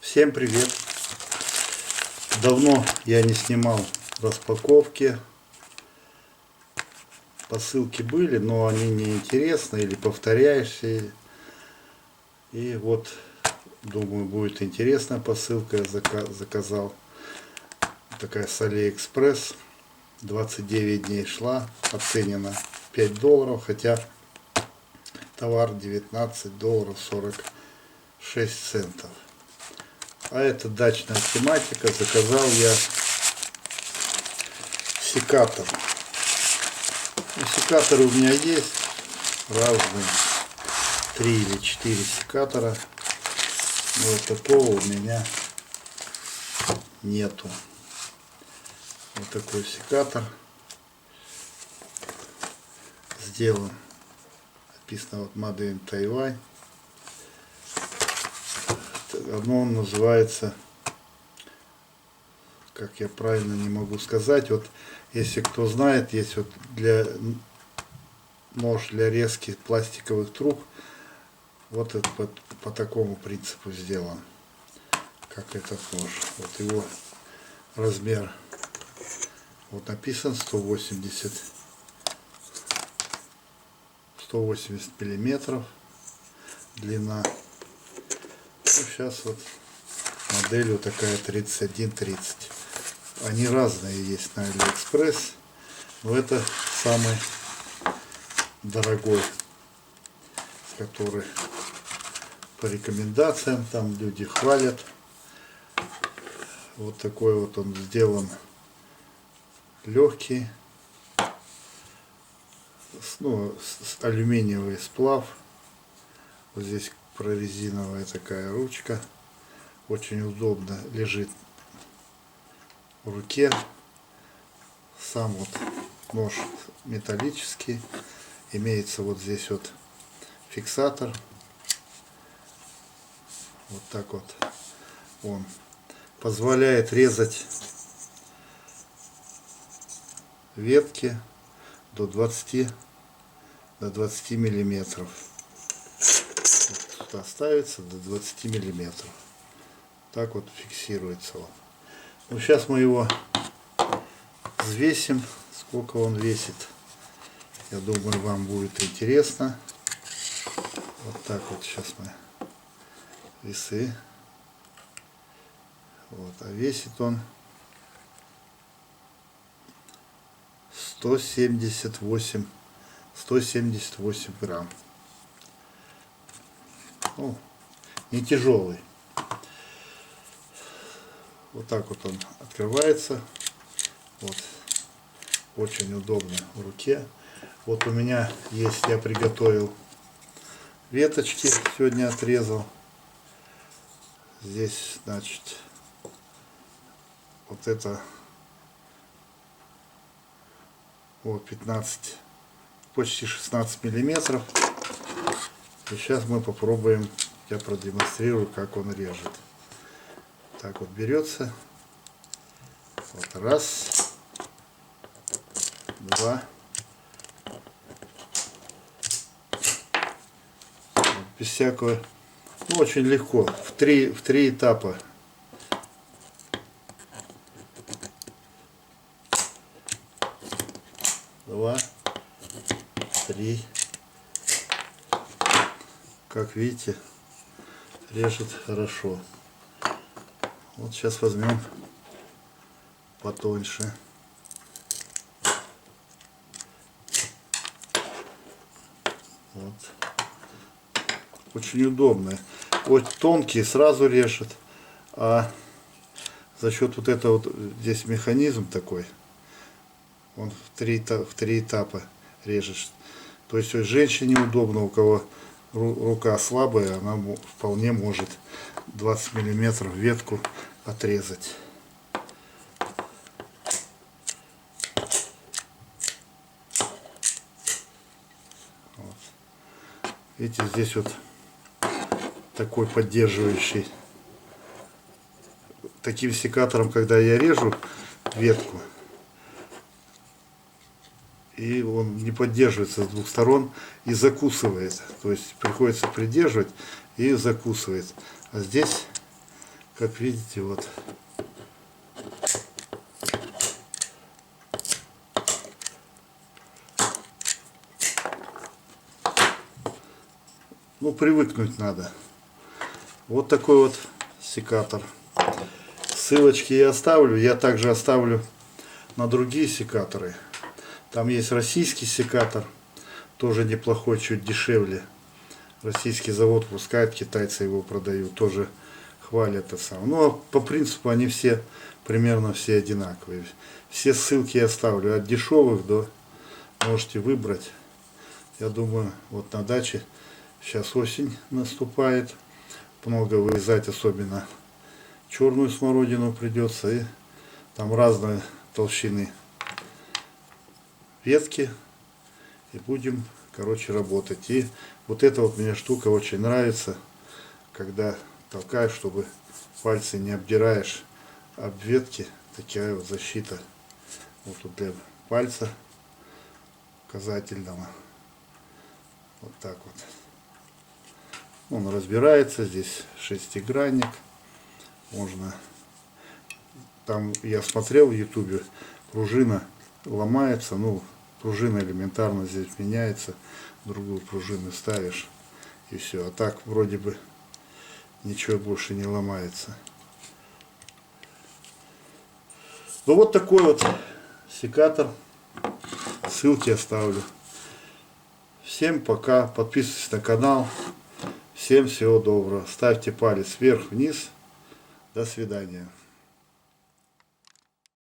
Всем привет! Давно я не снимал распаковки. Посылки были, но они неинтересны или повторяющие. И вот, думаю, будет интересная посылка. Я заказал. Такая с Алиэкспресс. 29 дней шла. Оценена $5, хотя товар $19 46 центов. А это дачная тематика. Заказал я секатор. Секаторы у меня есть разные, 3 или 4 секатора. Но вот такого у меня нету. Вот такой секатор сделан. Написано вот Made in Taiwan. Оно называется, как я правильно не могу сказать, вот если кто знает, есть вот нож для резки пластиковых труб, вот это по такому принципу сделан, как этот нож. Вот его размер, вот написан 180 миллиметров длина. Сейчас вот модель вот такая 3130. Они разные есть на Алиэкспресс, но это самый дорогой, который по рекомендациям там люди хвалят. Вот такой вот он сделан, легкий, алюминиевый сплав. Вот здесь прорезиновая такая ручка, очень удобно лежит в руке. Сам вот нож металлический, имеется вот здесь вот фиксатор, вот так вот он позволяет резать ветки до 20 миллиметров. Ставится до 20 миллиметров. Так вот фиксируется он. Ну, сейчас мы его взвесим, сколько он весит. Я думаю, вам будет интересно. Вот так вот сейчас мы весы. Вот, а весит он 178 грамм. Ну, не тяжелый. Вот так вот он открывается. Вот. Очень удобно в руке. Вот у меня есть, я приготовил веточки, сегодня отрезал. Здесь, значит, вот это вот 15, почти 16 миллиметров. И сейчас мы попробуем, я продемонстрирую, как он режет. Так вот берется. Вот раз, два. Вот без всякого, ну, очень легко. В три этапа. Два, три. Как видите, режет хорошо. Вот сейчас возьмем потоньше. Вот. Очень удобно. Вот тонкий сразу режет, а за счет вот этого вот здесь механизм такой, он в три этапа режет. То есть женщине удобно, у кого рука слабая, она вполне может 20 миллиметров ветку отрезать. Вот. Видите, здесь вот такой поддерживающий. Таким секатором, когда я режу ветку, и он не поддерживается с двух сторон и закусывает. То есть приходится придерживать и закусывает. А здесь, как видите, вот. Ну, привыкнуть надо. Вот такой вот секатор. Ссылочки я оставлю. Я также оставлю на другие секаторы. Там есть российский секатор. Тоже неплохой, чуть дешевле. Российский завод пускает, китайцы его продают. Тоже хвалят это сам. Ну, а по принципу они все примерно все одинаковые. Все ссылки я оставлю. От дешевых до можете выбрать. Я думаю, вот на даче сейчас осень наступает. Много вырезать, особенно черную смородину придется. И там разные толщины ветки. И будем, короче, работать. И вот эта вот мне штука очень нравится, когда толкаешь, чтобы пальцы не обдираешь об ветки. Такая вот защита. Вот тут для пальца указательного. Вот так вот. Он разбирается, здесь шестигранник. Можно, там я смотрел в ютубе, пружина ломается, ну, пружина элементарно здесь меняется, другую пружину ставишь и все. А так вроде бы ничего больше не ломается. Ну вот такой вот секатор. Ссылки оставлю. Всем пока. Подписывайтесь на канал. Всем всего доброго. Ставьте палец вверх, вниз. До свидания.